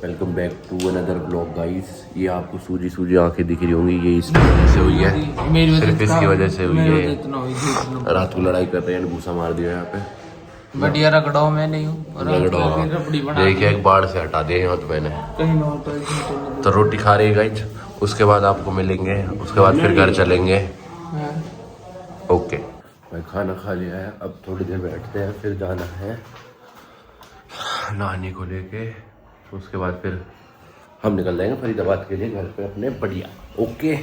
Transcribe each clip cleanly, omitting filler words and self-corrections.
Welcome back to another blog guys. ये आपको सूजी सूजी आंखें दिख रही होंगी, ये इसकी वजह से हुई है, सिर्फ इसकी वजह से हुई है। रात को लड़ाई कर रहे हैं, भूसा मार दिया यहाँ पे। बढ़िया रगड़ाओ, मैं नहीं हूँ। देखिए एक बाढ़ से हटा दिया तो मैंने तो रोटी खा रही है गाइस। उसके बाद आपको मिलेंगे, उसके बाद फिर घर चलेंगे। ओके भाई खाना खा लिया है, अब थोड़ी देर बैठते हैं, फिर जाना है नानी को लेके। उसके बाद फिर हम निकल जाएंगे फरीदाबाद के लिए घर पे अपने बढ़िया। ओके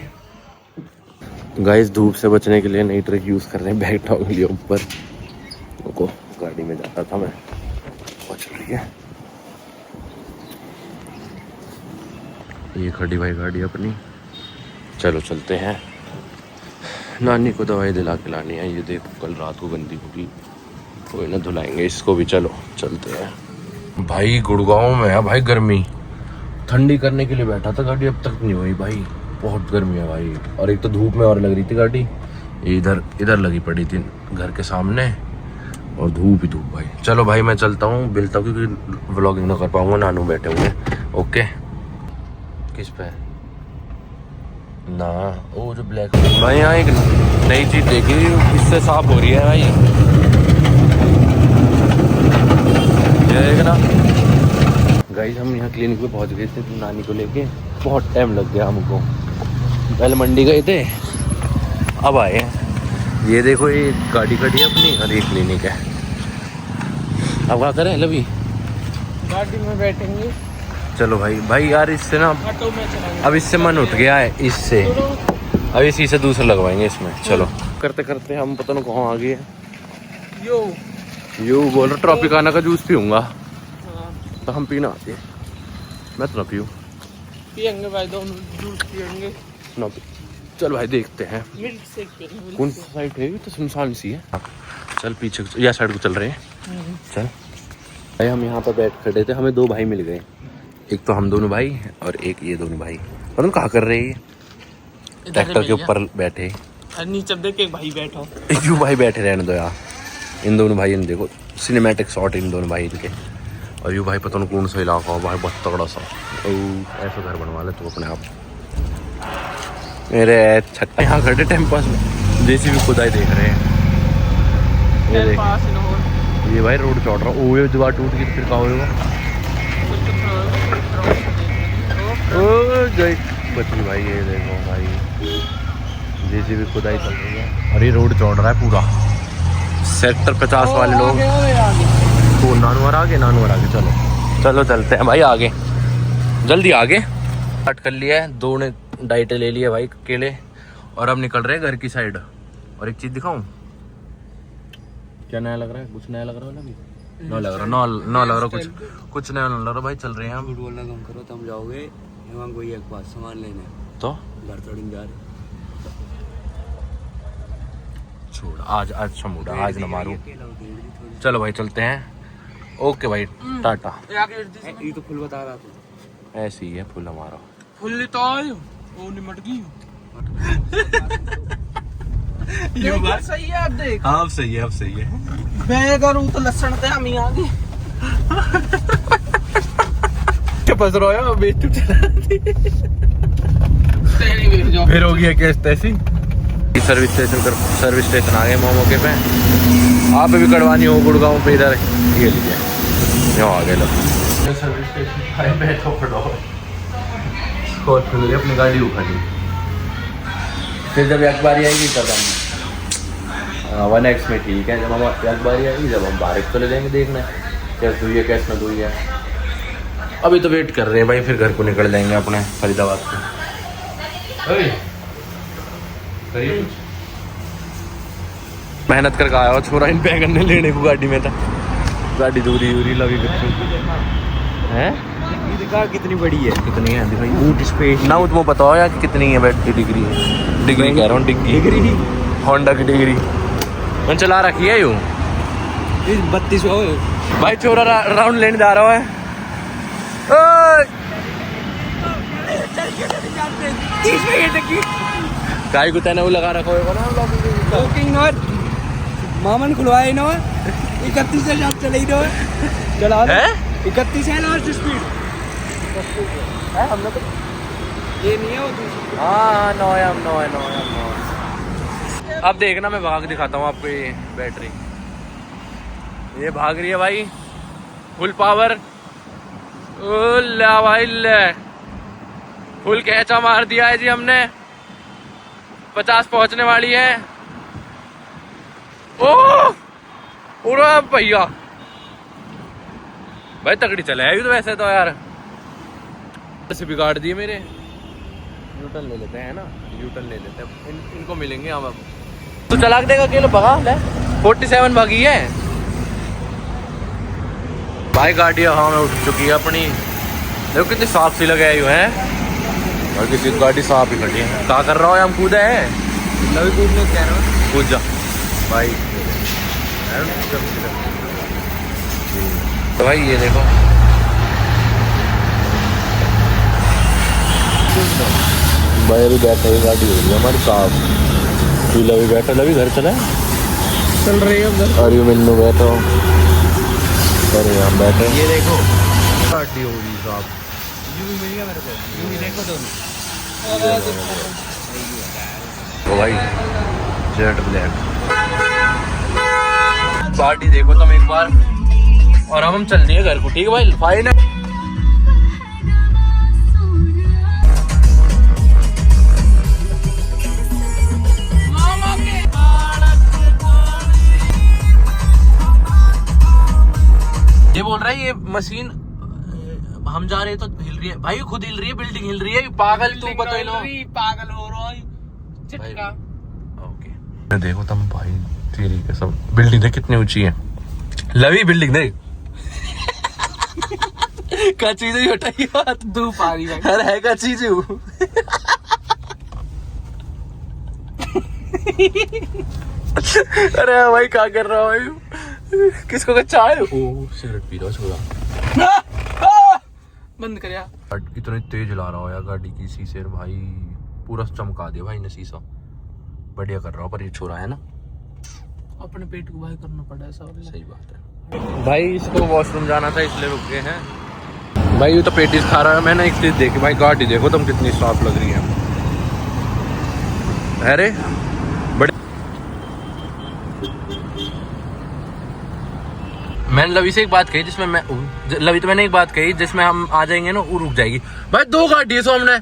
गाइस, धूप से बचने के लिए नई ट्रिक यूज़ कर रहे हैं, बैग टांग लिया ऊपर। को गाड़ी में जाता था मैं, बच रही है ये खड़ी भाई गाड़ी अपनी। चलो चलते हैं, नानी को दवाई दिला के लानी है। ये देखो कल रात को गंदी होगी, कोई ना धुलाएंगे इसको भी। चलो चलते हैं भाई। गुड़गांव में है भाई गर्मी, ठंडी करने के लिए बैठा था गाड़ी, अब तक नहीं हुई भाई। बहुत गर्मी है भाई, और एक तो धूप में और लग रही थी गाड़ी। इधर लगी पड़ी थी घर के सामने, और धूप ही धूप भाई। चलो भाई मैं चलता हूँ, बिलता हूँ क्योंकि व्लॉगिंग ना कर पाऊंगा, नानू बैठे होंगे। ओके किस पे ना वो जो ब्लैक भाई, यहाँ एक नई चीज देखी, इससे साफ हो रही है भाई। ना गाइस, हम यहाँ क्लिनिक पे पहुँच गए थे नानी को लेके। बहुत टाइम लग गया हमको, पहले मंडी गए थे, अब आए हैं। ये देखो ये गाड़ी खड़ी है अपनी, और ये क्लिनिक है। अब क्या करें लवी, गाड़ी में बैठेंगे। चलो भाई। भाई यार इससे ना अब इससे मन उठ गया है, इससे अब इसी से दूसरा लगवाएंगे इसमें। चलो करते करते हम पता नहीं कहाँ आ गए। यू बोल रहा ट्रॉपिकाना का जूस पीऊंगा, तो हम पीना आते हैं। मैं तो ना पीऊँ, पियेंगे भाई, दोनों जूस पियेंगे ना पी। चल भाई देखते हैं मिल्क शेक पियेंगे। कौन सी साइड है, तो सुनसान सी है। चल पीछे या साइड को चल रहे हैं। चल भाई, हम यहाँ पर बैठ खड़े थे, हमें दो भाई मिल गए। एक तो हम दोनों भाई और एक ये दोनों भाई। और कहाँ कर रहे हैं, ट्रैक्टर के ऊपर बैठे। नीचे देख एक भाई बैठा, क्यों भाई बैठे रहने दो यार। इन दोनों भाई ने देखो सिनेमैटिक शॉट इन दोनों भाई इनके। और यू भाई पता नहीं कौन सा इलाका हो भाई, बहुत तगड़ा सा। ऐसा घर बनवा ले तू अपने आप। मेरे छट्टा यहाँ खड़े टाइम पास में, जैसी भी खुदाई देख रहे हैं। ये भाई रोड चौड़ रहा, ओ ये दीवार टूट गई फिर क्या होगा। बच्ची भाई ये देखो भाई, जैसी भी खुदाई चल रही है, और ये रोड चौड़ रहा है पूरा। सेक्टर 50 वाले लोग तो नानवर आगे चलो चलो चलते हैं भाई आगे, जल्दी आगे। कट कर लिया है, दो ने डाइटें ले लिया भाई केले, और अब निकल रहे हैं घर की साइड। और एक चीज दिखाऊं, क्या नया लग रहा है? कुछ नया लग रहा है ना? ना लग रहा, ना लग रहा कुछ नया ना लग रहा भाई। चल रहे हैं हम। झूठ बोलना कम करो, तुम जाओगे एवं कोई एक पास सामान लेने तो घर थोड़ी जा रहे। छोड़, आज अच्छा मूड है, आज ना मारूं। चलो भाई चलते हैं। ओके भाई टाटा। ये तो फुल बता रहा था, ऐसे ही है फुल हमारा। फुल तो आयो वो निमट गई। ये बात सही है, आप देख। हाँ अब सही है, अब सही है। मैं करूँ तो लक्षण थे हम ही आगे। क्या फंस रहा हो बेच फिर हो गया केस तैसी। सर्विस स्टेशन आ गए मोमो के पे। आप भी कड़वानी हो गुड़गांव पे, इधर ये लीजिए, यहाँ आ गए लोग सर्विस स्टेशन। बैठो पड़ो, स्कॉर्पियो अपनी गाड़ी उखाड़ी। फिर जब एक बारी आएगी तब हम 1X में ठीक है, जब हम एक बारी आएगी जब हम बाहर चले जाएंगे देखना कैसे दुई है कैसे ना दुई है। अभी तो वेट कर रहे हैं भाई, फिर घर को निकल जाएंगे अपने फरीदाबाद को। मेहनत करके आया हो छोरा इन बैगन ने लेने को गाड़ी में था। गाड़ी दूरी लगी है, कितनी बड़ी है, कितनी है दिखाई बूट स्पेस ना। तुमको बताओ यार कितनी है बैटरी? डिग्री कह रहा हूँ, डिग्री होंडा की डिग्री मैंने चला रखी है यूँ। 32 भाई छोरा राउंड लेने जा रहा है। गाय को तैने वो लगा रखा होगा ना मामन खुलवाए ना 31 से साथ चले ही चला 31 है लास्ट स्पीड। है हमने तो ये नहीं है वो दूसरी। हाँ नो अब देखना मैं भाग दिखाता हूँ आपको ये बैटरी ये भाग रही है भाई फुल पावर ओ ला भाई ले फुल कैचा मार दिया है जी हमने 50 पहुंचने वाली है ओ पूरा भैया भाई तगड़ी चले है तो वैसे तो यार से बिगाड़ दिए मेरे यूटर्न ले लेते हैं ना यूटर्न ले लेते हैं इनको मिलेंगे हम अब तो चला के देगा अकेले भगा ले 47 भागी है भाई गाड़ी हाँ में उठ चुकी है अपनी देखो कितनी साफ सी लगे हुए हैं और किसी गाड़ी साफ ही खड़ी है क्या कर रहा हो हम कूदे हैं लवी कूदने कह रहा हूँ कूद जा भाई तो भाई ये देखो भाई अभी बैठा ही गाड़ी हो रही है हमारी साफ लवी बैठा लवी घर चला चल रही है उधर। अरे मैनू बैठो अरे हम बैठे ये देखो गाड़ी हो रही साफ यू भी मिल गया मेरे को यू भी देखो दोनों तो भाई जेट ब्लैक पार्टी देखो तुम एक बार और हम चल दिए घर को ठीक है भाई फाइन है ये बोल रहा है ये मशीन हम जा रहे हैं तो हिल रही है भाई खुद हिल रही है बिल्डिंग हिल रही है पागल तू बता लो पागल हो रहा है चिटका ओके देखो तुम भाई तेरी कसम बिल्डिंग देख कितनी ऊंची है लवी बिल्डिंग देख का चीज ही हटाई हाथ धूप आ रही है अरे है का चीज अरे भाई क्या कर रहा हूँ किसको का चाय ओ सिगरेट पी रहा छोड़ा बंद कर यार इतने तेज ला रहा हो यार गाड़ी की शीशे भाई पूरा चमका दिया भाई ने शीशा बढ़िया कर रहा हो पर ये छोरा है ना अपने पेट को भाई करना पड़ा ऐसा सही बात है भाई इसको वॉशरूम जाना था इसलिए रुक गए हैं भाई ये तो पेटीज खा रहा है मैंने एक चीज देखी भाई गाड़ी देखो तुम कितनी साफ लग रही है अरे बड़े मैंने लवी से एक बात कही जिसमें मैं लवी तो मैंने एक बात कही जिसमें हम आ जाएंगे ना वो रुक जाएगी भाई 2 गाड़ी है सामने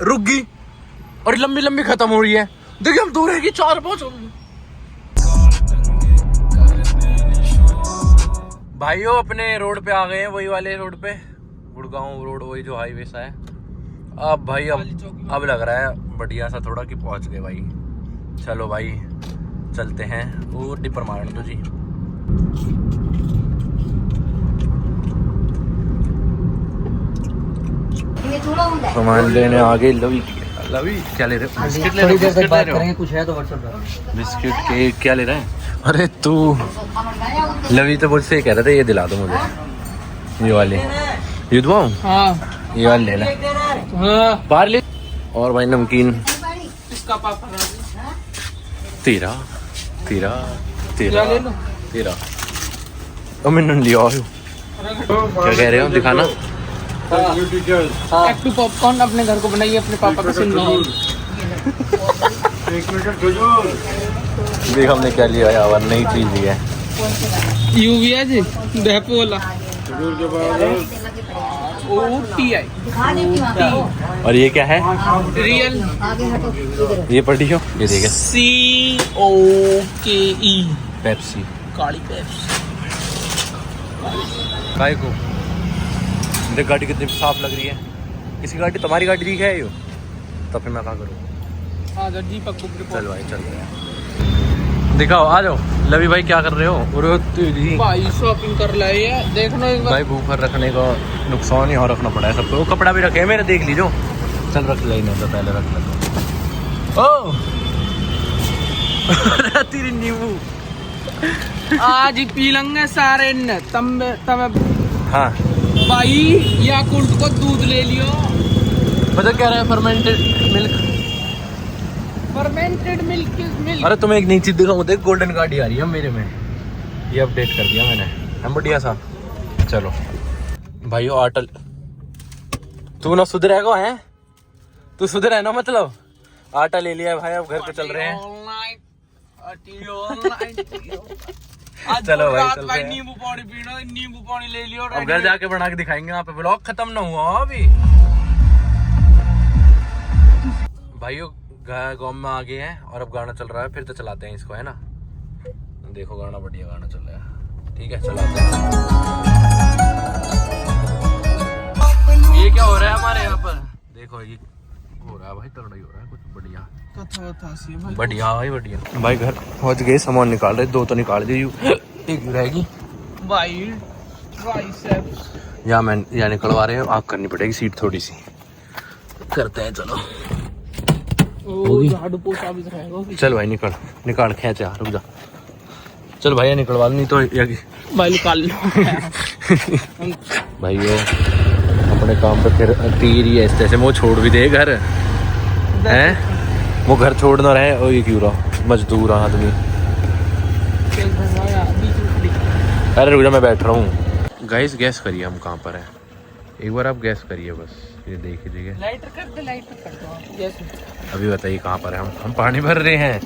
रुक गई और लंबी लंबी खत्म हो रही है देखिए हम 2 रहेगी 4 पहुंच भाइयों अपने रोड पे आ गए हैं वही वाले रोड पे गुड़गांव रोड वही जो हाईवे सा है अब भाई अब लग रहा है बढ़िया सा थोड़ा कि पहुंच गए भाई चलो भाई चलते हैं वो डिपर मारने तो जी सामान लेने आ गए लवी क्या ले रहे हो बिस्किट ले रहे हो बिस्किट ले रहे हो कुछ है तो व्हाट्सएप बिस्किट के क्या ले रहे हैं अरे तू लवी तो मुझसे कह रहा था ये दिला दो मुझे ये वाले ये दुआऊं हाँ ये वाले ले ले हाँ बाहर ले और भाई नमकीन इसका पापा तेरा तेरा तेरा ले लो तेरा तो मैंने लिया हो क्या कह रहे हो दिखाना एक्टू पॉपकॉर्न अपने घर को बनाइए अपने पापा को सुन देख हमने क्या लिया यार नई चीज ली है यू भी है जी डेपो वाला OTI और ये क्या है रियल ये पढ़ी हो ये देखे COKE पेप्सी काली पेप्सी गाय को देख गाड़ी कितनी साफ लग रही है किसी गाड़ी तुम्हारी गाड़ी दिखा है यो तो फिर मैं क्या करूँ हाँ दीपक बुक चल भाई चल रहे दिखाओ आ जाओ लवी भाई क्या कर रहे हो और भाई शॉपिंग कर रहे हैं देखना एक बार भाई भूखर रखने का नुकसान यहाँ रखना पड़ा है सबको वो कपड़ा भी रखे है मेरे देख लीजिए चल रख लेना तो पहले रख लेता ओ तेरी नींबू आज ही पी लेंगे सारे ने तम हाँ भाई याकुल्ट को दूध ले लियो पता क्या रहा है फर्मेंटेड मिल्क अरे तुम्हें एक नई चीज दिखाऊं देख गोल्डन गाड़ी आ रही है मेरे में ये अपडेट कर दिया मैंने हम बढ़िया सा चलो भाइयों तू ना सुधरेगा है, तू सुधरे ना, मतलब आटा ले लिया है भाई, अब घर पे चल रहे हैं। चलो भाई चलते हैं। नींबू पानी पीना, नींबू पानी ले लियो। अब घर जाके बना के दिखाएंगे, वहाँ पे ब्लॉग खत्म ना हुआ अभी। भाइयों गाँव में आ गए हैं और अब गाना चल रहा है, फिर तो चलाते हैं इसको, है ना। देखो गाना, बढ़िया गाना चल रहा है, ठीक है चलाते हैं। ये क्या हो रहा है हमारे यहाँ पर, देखो ये हो रहा है भाई, तगड़ा ही हो रहा है कुछ, बढ़िया बढ़िया भाई बढ़िया। भाई घर पहुंच गए, सामान निकाल रहे, 2 तो निकाल दी, एक रहेगी भाई या निकलवा रहे हैं, आग करनी पड़ेगी, सीट थोड़ी सी करते हैं। चलो झाड़ू पोछा भी रहेगा। चल भाई निकाल खींच यार, रुक जा, चल भाई निकलवा, नहीं तो भाई निकाल लो। भाई ये अपने काम पे फिर तीर ही ऐसे जैसे वो छोड़ भी दे घर है, वो घर छोड़ ना रहे, और ये क्यों रहा मजदूर आदमी। अरे रुक जा, मैं बैठ रहा हूँ। गाइस गैस करिए हम कहाँ पर हैं, एक बार आप गैस करिए बस, ये देख लीजिए। लाइटर कर दो। अभी बताइए कहाँ पर है हम पानी भर रहे हैं।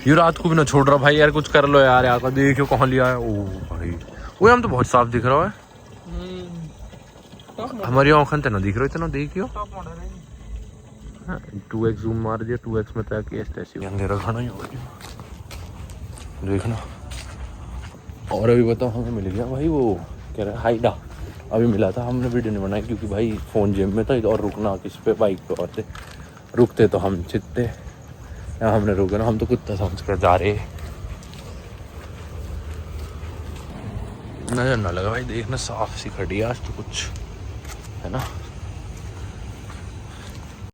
ये रात को भी ना छोड़ रहा भाई, यार कुछ कर लो यार, यहाँ का देखियो कहाँ लिया है। ओ भाई वो हम तो बहुत साफ दिख रहा है, हमारी आँखन तो ना दिख रहा इतना, देखियो 2x जूम मार दिया, 2x में तक ऐसे अंधेरा खाना ही होगा देखना। और अभी बताओ हमें मिल गया भाई, वो कह रहा है हाइडा, अभी मिला था, हमने वीडियो नहीं बनाई क्योंकि भाई फ़ोन जेब में था, और रुकना किस पे, बाइक पे और थे, रुकते तो हम चित्ते, यहाँ हमने रुके ना, हम तो कुत्ता समझ कर जा रहे। नजर ना लगा भाई, देखना साफ सी खड़ी आज तो कुछ, है ना।